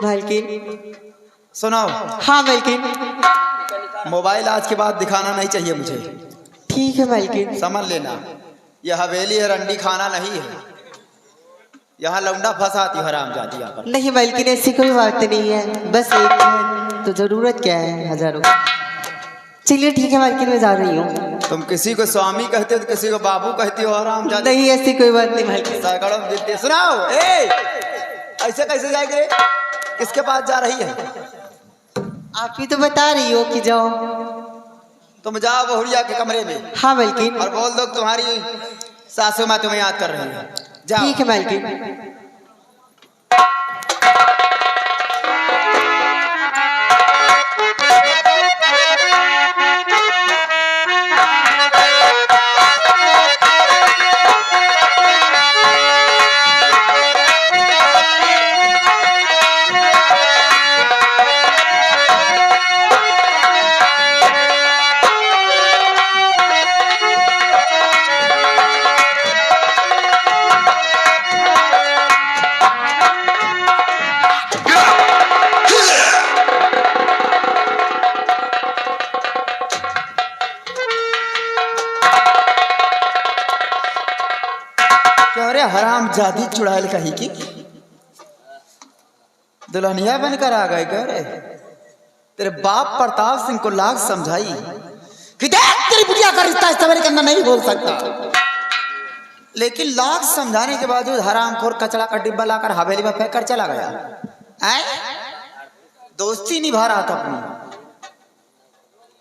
मालकिन। सुनो। हाँ मालकिन। मोबाइल आज के बाद दिखाना नहीं चाहिए मुझे। ठीक है मालकिन। समझ लेना, यह हवेली है, रंडी खाना नहीं है। यहाँ लौंडा फंसाती हरामजादी यहाँ पर। नहीं मालकिन, ऐसी कोई बात नहीं है, बस एक है तो जरूरत क्या है हजारों। चलिए ठीक है मालकिन, मैं जा रही हूँ। तुम किसी को स्वामी कहते हो तो किसी को बाबू कहती हो हरामजादी। नहीं ऐसी कोई बात नहीं मालकिन। सैकड़ों गिनती। सुनाओ। ऐसे कैसे जाएगी रे? किसके पास जा रही है? आप ही तो बता रही हो कि जाओ। तुम जाओ बहुरिया के कमरे में। हाँ मालकिन। और बोल दो तुम्हारी सासू माँ तुम्हें याद कर रही है। जाओ। ठीक है मालकिन। हरामजादी चुड़ैल कही की दुल्हनिया बनकर आ गए। कह रहे तेरे बाप प्रताप सिंह को लाख समझाई कि देख तेरी बुढ़िया का रिश्ता इस सवेरे के अंदर नहीं बोल सकता, लेकिन लाख समझाने के बावजूद हरामखोर कचरा का डिब्बा लाकर हवेली में फेंक कर चला गया। दोस्ती निभा रहा था अपनी।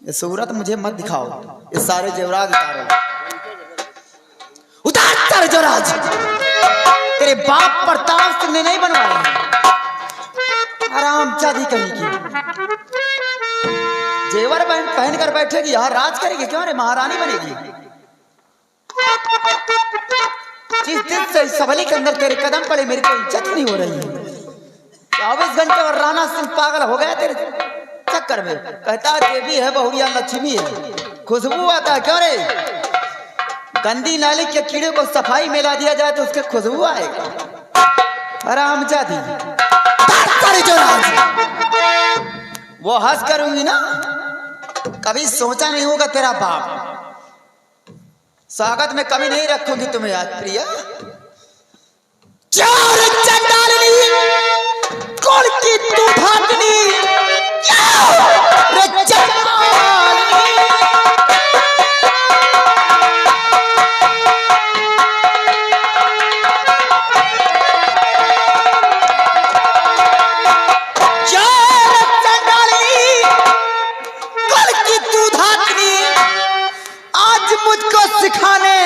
ये सूरत मुझे मत दिखाओ, ये सारे जेवरात उतार जेवरात तेरे बाप प्रताप सिंह ने नहीं बनवाए। हरामजादी कहीं की जेवर पहन कर बैठेगी, यहाँ राज करेगी क्यों रे? महारानी बनेगी। जिस दिन से इस सभली के अंदर तेरे कदम पड़े मेरी कोई इज्जत नहीं हो रही है। 24 घंटे और राणा सिंह पागल हो गया तेरे चक्कर में। कहता देवी है बहुरिया लक्ष्मी है, खुशबू आता है क्यों रे? गंदी नाली के कीड़े को सफाई मिला दिया जाए तो उसके खुशबू आएगा। हरामजादी वो हंस करूंगी ना, कभी सोचा नहीं होगा तेरा बाप। स्वागत में कभी नहीं रखूंगी तुम्हें याद प्रिया। चार चंडालनी कौन की तू भागनी रे चंडालनी। सिखाने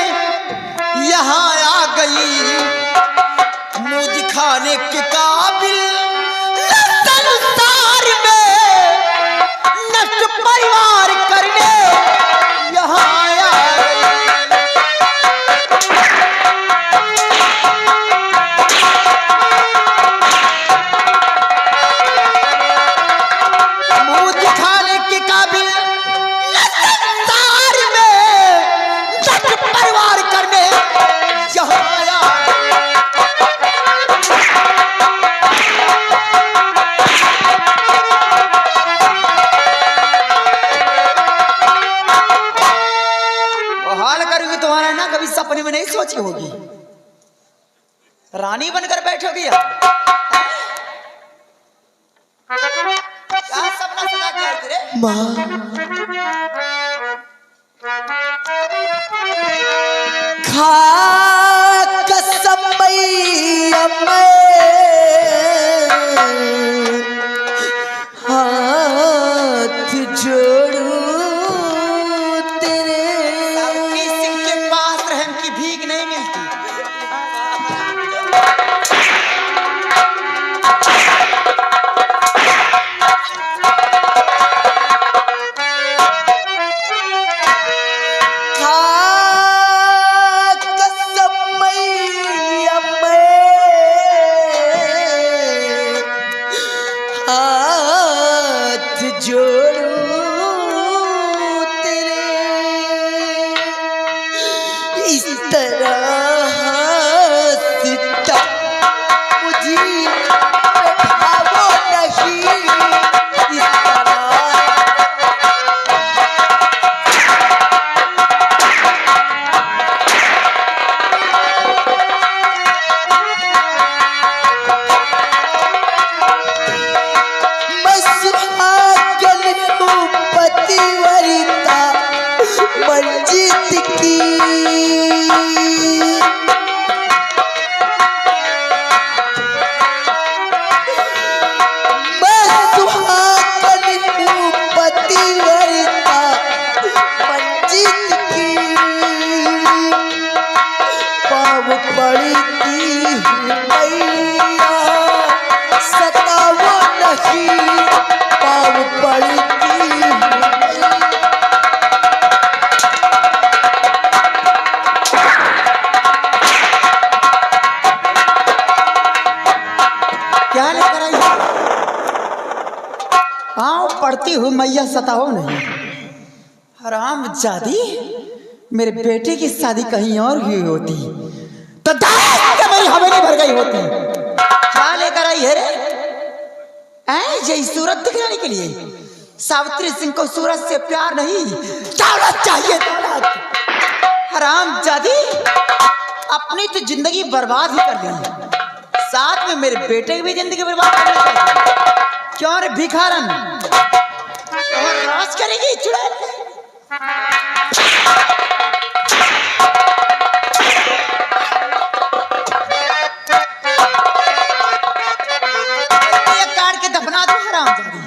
यहाँ आ गई, मुझ खाने के काबिल संसार में नष्ट परिवार करने यहाँ आ गई। मुझ खाने के काबिल संसार में परिवार करने यहाँ आया। वो हाल करूंगी तुम्हारा ना कभी सपने में नहीं सोची होगी। रानी बनकर बैठोगी क्या सपना सजा के आई रे? माँ कसम हाथ जोड़ू तेरे। सिंह के पास रहम की भीख नहीं मिलती। तरह मुझे बैठाओ क्या लेकर आई? आओ पढ़ती हूँ मैया सताओ नहीं। हराम जादी, मेरे बेटे की शादी कहीं और हुई होती तो मेरी हवेली भर गई होती। क्या लेकर आई है रे? यही सूरत दिखलाने के लिए? सावित्री सिंह को सूरत से प्यार नहीं, दौलत चाहिए, दौलत। हराम जादी, अपनी तो जिंदगी बर्बाद ही कर ली, साथ में मेरे बेटे की भी जिंदगी बर्बाद करनी चाहिए। क्यों रे भिखारन, और राज करेगी चुड़ैल? ये काट के दफना दो हरामजादी।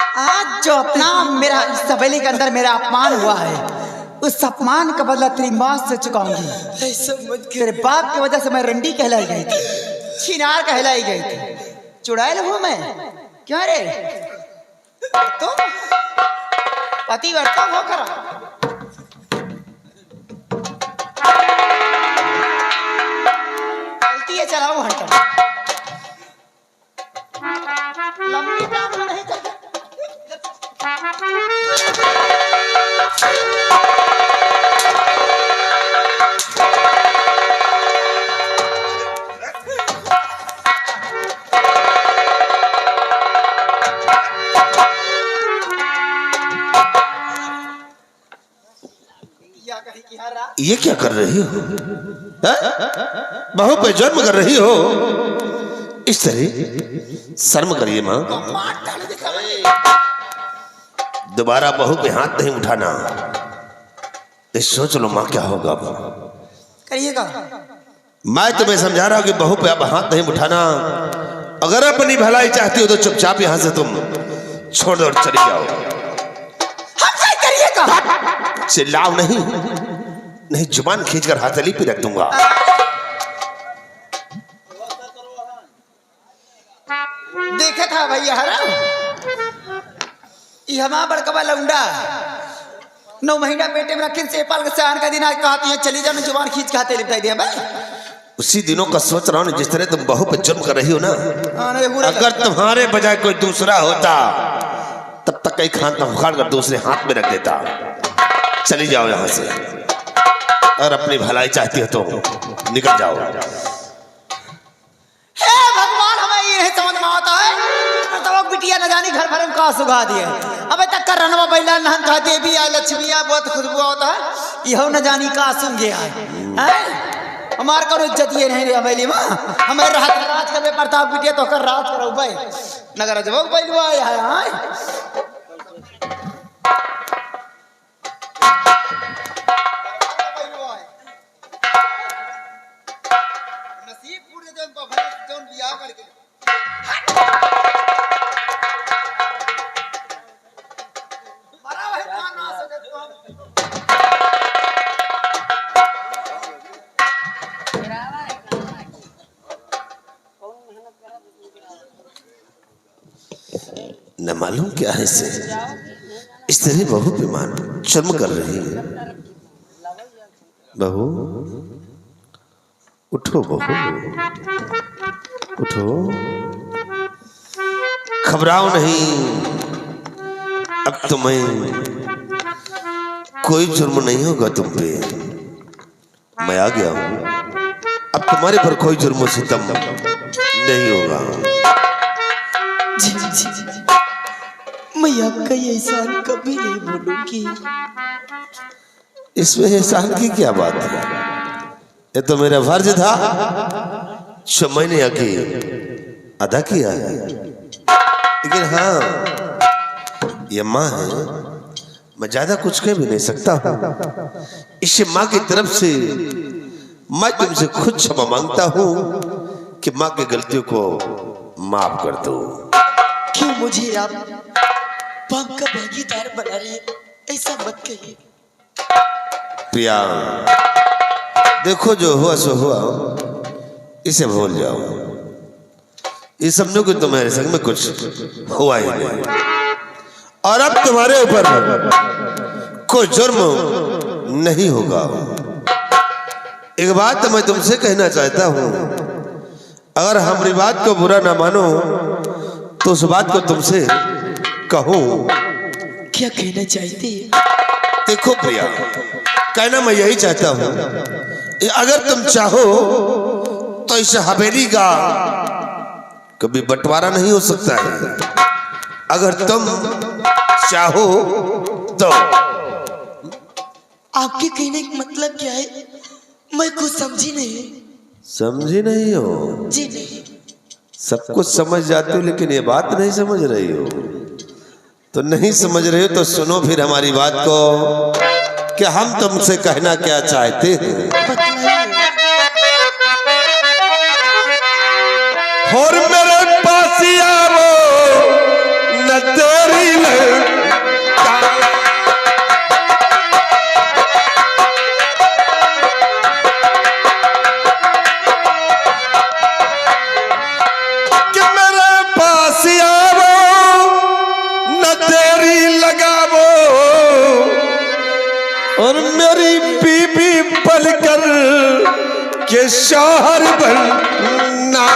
हाथ जोड़ू तेरे हवेली के अंदर मेरा अपमान हुआ है, उस अपमान का बदला तेरी मौत से चुकाऊंगी। तेरे बाप की वजह से मैं रंडी कहलाई गई थी, छिनार कहलाई गई थी, चुड़ैल हूं मैं। क्यों रे तुम पतिव्रता होकर चलती है, चलाओ हंटर लंबी टांग नहीं चलता। ये क्या कर रही हो? बहू पे जन्म कर रही हो? इस तरह शर्म करिए माँ। दोबारा बहू पे हाथ नहीं उठाना। सोच लो माँ क्या होगा। करिएगा। मैं तुम्हें समझा रहा हूँ कि बहू पे अब हाथ नहीं उठाना। अगर अपनी भलाई चाहती हो तो चुपचाप यहाँ से तुम छोड़ दो और चली जाओ। करिएगा। चिल्लाओ नहीं, नहीं जुबान खींचकर हथेली पे रख दूंगा। देखा था भैया हरा, ये हमारा बड़कवा लौंडा 9 महीना पेटे में रखी से पाल के सयान का दिन आज कहा तो चली जाओ जुबान खींच के हाथे लिपटाई दिया भाई। उसी दिनों का सोच रहा हूँ जिस तरह तुम बहू पे जुर्म कर रही हो ना, अगर तुम्हारे बजाय कोई दूसरा होता तब तक कई खान उखाड़ कर दूसरे हाथ में रख देता। चली जाओ यहाँ से, और अपनी भलाई चाहती हो तो निकल जाओ। हे भगवान, हमें ये नहीं समझ में आता है तो बिटिया न जानी घर भर में कहा सुखा दिए। अबे तक कर रनवा बैला नहन कहा देवी आ लक्ष्मी आ बहुत खुशबू होता है, यहो न जानी कहा सुन गया है। हमार करो इज्जत ये नहीं हवेली में, हमें राज कर प्रताप बिटिया तो कर राज करो भाई नगर जब बैलवा आया है। नसीब पूरे दिन पर जोन बियाह करके बड़ा भाई कौन ना सके तो न मालूम क्या है इसे, इस तरह बहू पे मान शर्म कर रही है। बहू उठो, बहू उठो, घबराओ नहीं। अब तुम्हें कोई जुर्म नहीं होगा तुम पे, मैं आ गया हूं। अब तुम्हारे पर कोई जुर्म सितम नहीं होगा। जी जी जी, मैं आपका ये एहसान कभी नहीं भूलूंगी। इसमें एहसान की क्या बात है, ये तो मेरा फर्ज था जो मैंने आके अदा किया है। लेकिन हाँ, ये माँ है, मैं ज्यादा कुछ कह भी नहीं सकता हूँ। इस माँ की तरफ से मैं तुमसे खुद क्षमा मांगता हूँ कि माँ की गलतियों को माफ कर दो। क्यों मुझे आप पाप का भागीदार बना रहे, ऐसा मत कहिए। प्रिया, देखो जो हुआ सो हुआ, इसे भूल जाओ। ये समझो कि तुम्हारे संग में कुछ हुआ ही नहीं, और अब तुम्हारे ऊपर कोई जुर्म नहीं होगा। एक बात तो मैं तुमसे कहना चाहता हूं, अगर हमारी बात को बुरा ना मानो तो उस बात को तुमसे कहूं। क्या कहना चाहते हैं? देखो प्रिया, कहना मैं यही चाहता हूं, अगर तुम चाहो तो इस हवेली का कभी बंटवारा नहीं हो सकता है। अगर तुम चाहो तो। आपके कहने का मतलब क्या है? मैं कुछ समझी नहीं। समझी नहीं हो? जी नहीं। सब कुछ समझ जाते हो, लेकिन ये बात नहीं समझ रही हो। तो नहीं समझ रहे हो तो सुनो फिर हमारी बात को, कि हम तुमसे कहना क्या चाहते हैं। और मेरे पास आओ न तेरी कि मेरे पास आओ न तेरी लगावो, और मेरी बीबी बनकर के शौहर बनना।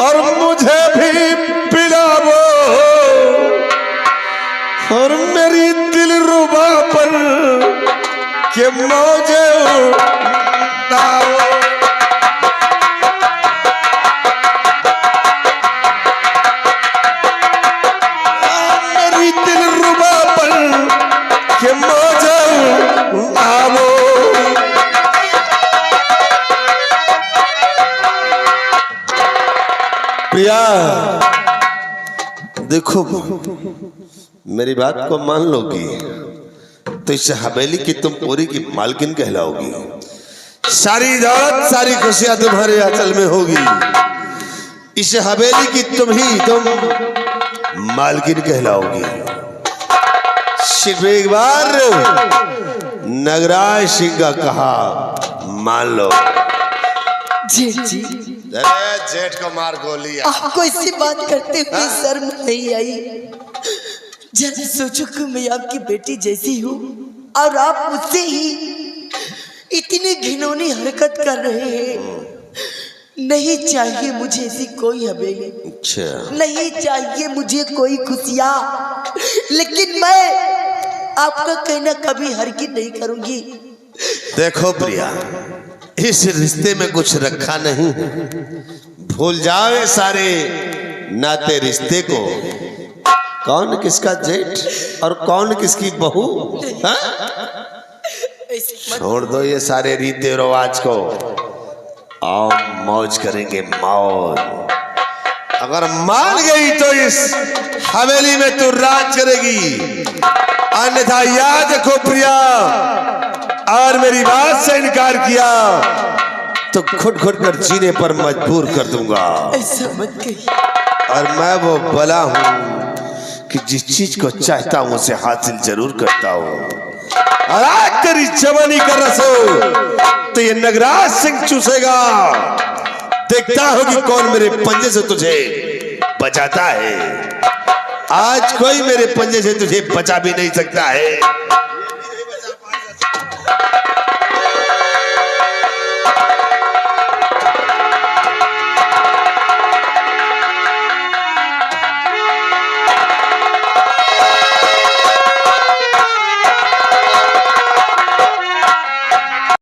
और मुझे भी पिलावो, और मेरी दिल रुबा पर के मौजे उड़ाओ। मेरी दिल रुबा पर के मौजे उड़ाओ। प्रिया देखो, मेरी बात को मान लोगी तो इस हवेली की तुम पूरी की मालकिन कहलाओगी। सारी दौलत सारी खुशियां तुम्हारे आंचल में होगी। इस हवेली की तुम मालकिन कहलाओगी। सिर्फ एक बार नगराज सिंह का कहा मान लो। जेठ जी, अरे जेठ को मार गोली। आपको ऐसी बात करते हुए शर्म नहीं आई? जरा सोचो कि मैं आपकी बेटी जैसी हूँ और आप मुझसे ही इतनी घिनौनी हरकत कर रहे हैं। नहीं चाहिए मुझे ऐसी कोई हवेली, अच्छा नहीं चाहिए मुझे कोई खुशियाँ, लेकिन मैं आपका कहना कभी हरगिज़ नहीं करूंगी। देखो प्रिया, इस रिश्ते में कुछ रखा नहीं है। भूल जाओ ये सारे नाते रिश्ते को। कौन किसका जेठ और कौन किसकी बहू, हाँ? छोड़ दो ये सारे रीति रिवाज को। आओ मौज करेंगे मौज। अगर मान गई तो इस हवेली में तू राज करेगी, अन्यथा याद रखो प्रिया, और मेरी बात से इनकार किया तो खुद कर जीने पर मजबूर कर दूंगा। ऐसा मत कहिए। और मैं वो बला हूं कि जिस चीज को चाहता हूं उसे हासिल जरूर करता हूं। और आज तेरी जवानी का रस हो तो ये नगराज सिंह चूसेगा। देखता हो कि कौन मेरे पंजे से तुझे बचाता है। आज कोई मेरे पंजे से तुझे बचा भी नहीं सकता है।